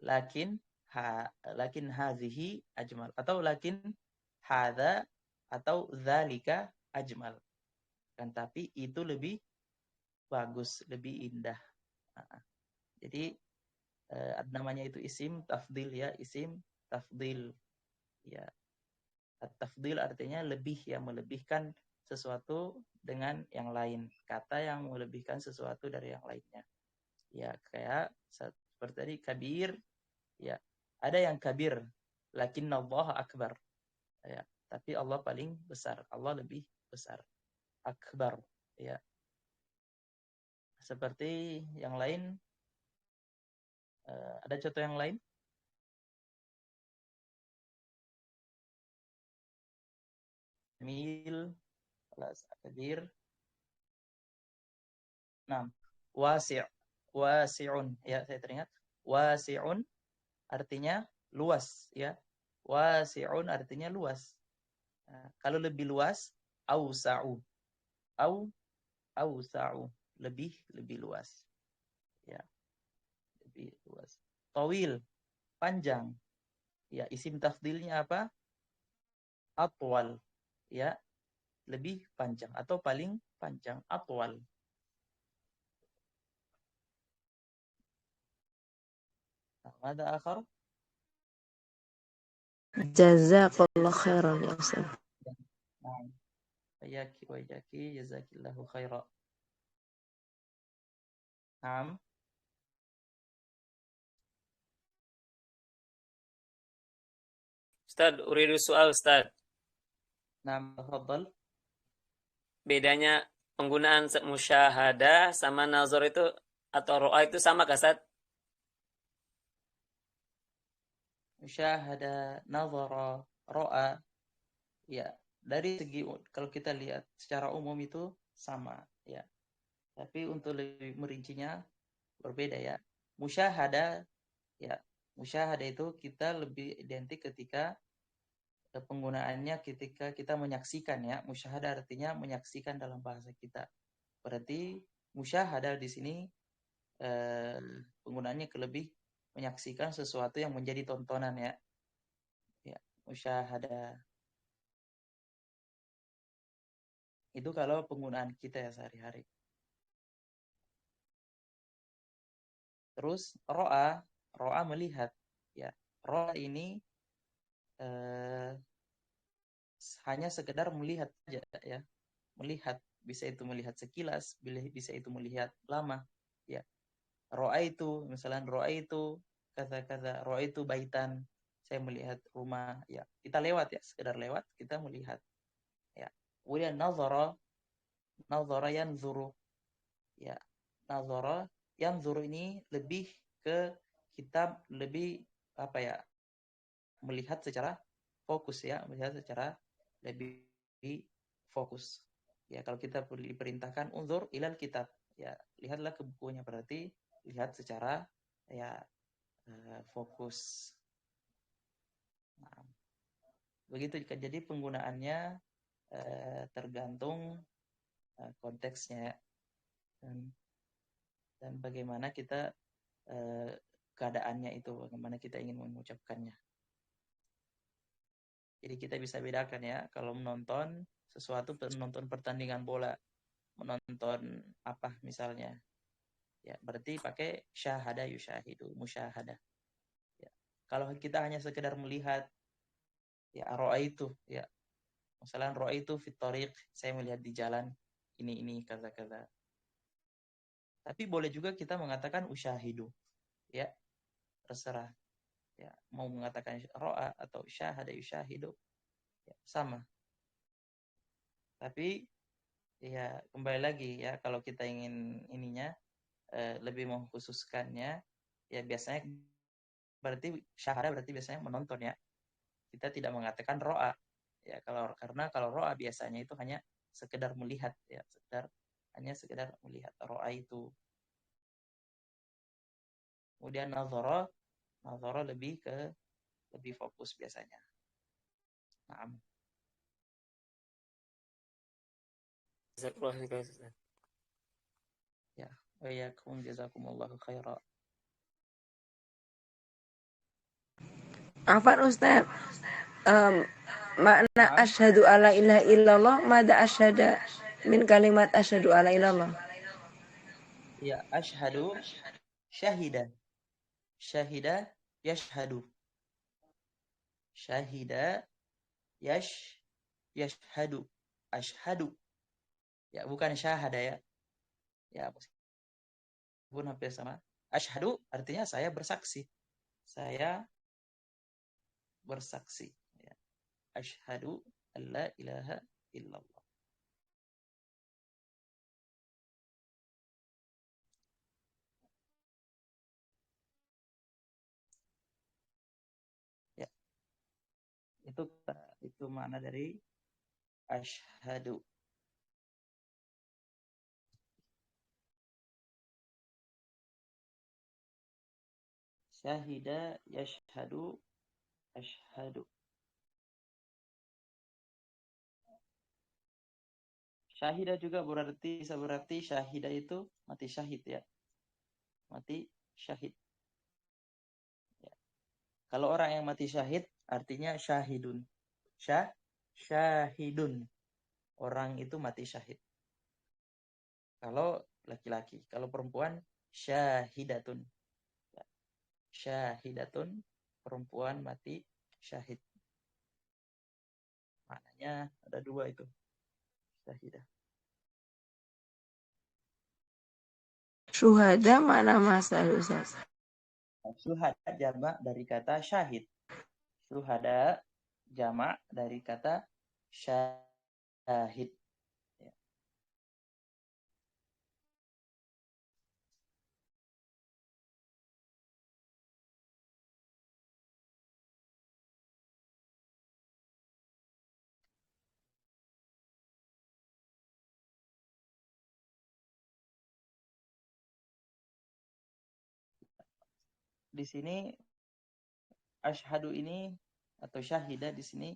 Lakin hazihi ajmal, atau lakin hadza atau dzalika ajmal. Kan tapi itu lebih bagus, lebih indah. Jadi namanya itu isim tafdil ya, isim tafdil. Ya. Tafdil artinya lebih, ya, melebihkan sesuatu dengan yang lain. Kata yang melebihkan sesuatu dari yang lainnya. Ya, kayak seperti tadi kabir, ya. Ada yang kabir, lakinnallaha akbar. Ya, tapi Allah paling besar. Allah lebih besar. Akbar, ya. Seperti yang lain, ada contoh yang lain? Mil, kelas kabir. Nah, wasi'un, ya, saya teringat. Wasi'un artinya luas, ya. Wasi'un artinya luas. Nah, kalau lebih luas, awsa'u. Awsa'u, lebih luas. Ya. Lebih luas. Tawil, panjang. Ya, isim tafdilnya apa? Atwal. Ya, lebih panjang atau paling panjang, atwal. Ada akhar? Jazakallah khairan ya Ustaz. Nah, wajaki jazakillahu khairan. Ustaz, uridu soal Ustaz. Tafadhal. Bedanya penggunaan musyahadah sama nazar itu atau ro'a itu sama kah Ustaz? Musyahada, nazara, ro'a, ya, dari segi kalau kita lihat secara umum itu sama, ya. Tapi untuk lebih merincinya berbeda, ya. Musyahada, ya, musyahada itu kita lebih identik ketika penggunaannya ketika kita menyaksikan, ya. Musyahada artinya menyaksikan dalam bahasa kita. Berarti musyahada di sini penggunaannya lebih menyaksikan sesuatu yang menjadi tontonan, ya. Ya, musyahada. Itu kalau penggunaan kita ya sehari-hari. Terus ro'a melihat, ya. Ro'a ini hanya sekedar melihat saja, ya. Melihat, bisa itu melihat sekilas, bisa itu melihat lama, ya. Ro'a itu, misalnya ro'a itu kata-kata ro'a itu baitan, saya melihat rumah, ya. Kita lewat, ya, sekedar lewat kita melihat, ya. Kemudian nazara yanzuru, ya. Nazara yanzuru ini lebih ke kita lebih apa ya, melihat secara fokus, ya, melihat secara lebih fokus, ya. Kalau kita diperintahkan unzur ilal kitab, ya, lihatlah ke bukunya, berarti lihat secara, ya, fokus. Nah, begitu. Jadi penggunaannya tergantung konteksnya, dan bagaimana kita keadaannya itu, bagaimana kita ingin mengucapkannya. Jadi kita bisa bedakan, ya, kalau menonton sesuatu, menonton pertandingan bola, menonton apa misalnya, ya, berarti pakai syahada yusyahidu, musyahadah. Ya. Kalau kita hanya sekedar melihat, ya, ra'aitu, ya, misalnya ra'aitu fit thariq, saya melihat di jalan ini kata-kata. Tapi boleh juga kita mengatakan usyahidu, ya, terserah, ya, mau mengatakan ro'a atau syahada yusyahidu, ya, sama. Tapi ya kembali lagi, ya, kalau kita ingin ininya lebih mengkhususkannya, ya, biasanya berarti syahada berarti biasanya menonton, ya. Kita tidak mengatakan ro'a, ya, karena kalau ro'a biasanya itu hanya sekedar melihat, ya, hanya sekedar melihat, ro'a itu. Kemudian nazara lebih fokus biasanya. Naam. Ya, wa yakum jazakumullahu khairan. Afan Ustaz, makna asyhadu alla ilaha illallah mada asyhada min kalimat asyhadu alla ilallah. Ya, asyhadu syahida. Syahida yashhadu. Syahida yashhadu. Ashhadu. Ya, bukan syahada ya. Ya, meskipun hampir sama. Asyhadu artinya saya bersaksi. Saya bersaksi. Ya. Asyhadu alla ilaha illallah. Ya. Itu makna dari asyhadu. Syahida yashhadu ashhadu. Syahida juga berarti syahida itu mati syahid ya. Mati syahid. Ya. Kalau orang yang mati syahid artinya syahidun. Syahidun. Orang itu mati syahid. Kalau laki-laki, kalau perempuan syahidatun. Ya. Syahidatun, perempuan mati syahid. Maknanya ada dua itu. Syahidah. Syuhada mana masa Ustaz? Syuhada jamak dari kata syahid. Syuhada jamak dari kata syahid. Ya. Di sini asyhadu ini atau syahida di sini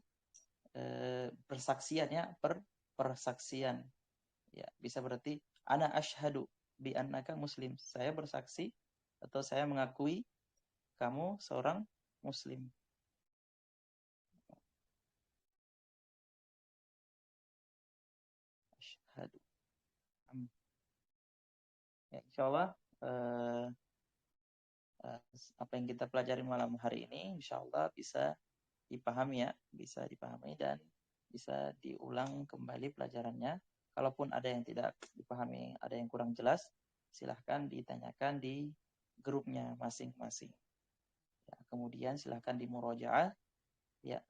persaksiannya persaksian. Ya, bisa berarti ana asyhadu bi annaka muslim. Saya bersaksi atau saya mengakui kamu seorang muslim. Asyhadu. Ya, insyaallah apa yang kita pelajari malam hari ini insyaallah bisa dipahami ya, bisa dipahami dan bisa diulang kembali pelajarannya. Kalaupun ada yang tidak dipahami, ada yang kurang jelas, silahkan ditanyakan di grupnya masing-masing. Ya, kemudian silahkan di murojaah. Ya,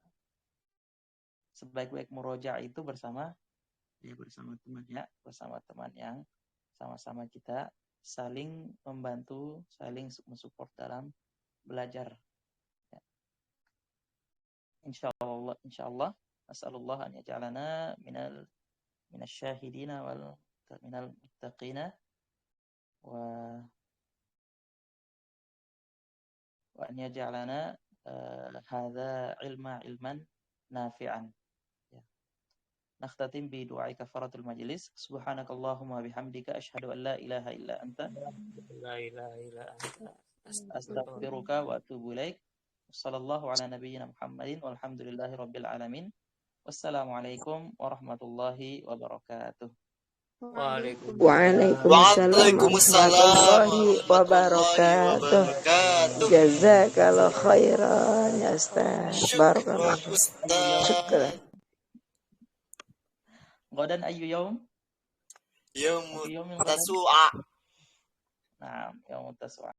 sebaik-baik murojaah itu bersama teman ya, bersama teman yang sama-sama kita saling membantu, saling mensupport dalam belajar. Ya. Insyaallah as'alullah an yaj'alana minasyahidina wal minal muttaqina wa an yaj'alana hadza ilman nafi'an. نختتم بدعاء كفارة المجلس سبحانك اللهم وبحمدك أشهد أن لا إله إلا أنت أستغفرك وأتوب إليك صلى الله على نبينا محمد والحمد لله رب العالمين والسلام عليكم ورحمة الله وبركاته. Waalaikumsalam warahmatullahi wabarakatuh. Jazakallah khairan ya Ustaz. Barakallah. Syukran. غدا أي يوم؟ يوم التسوع. نعم يوم التسوع.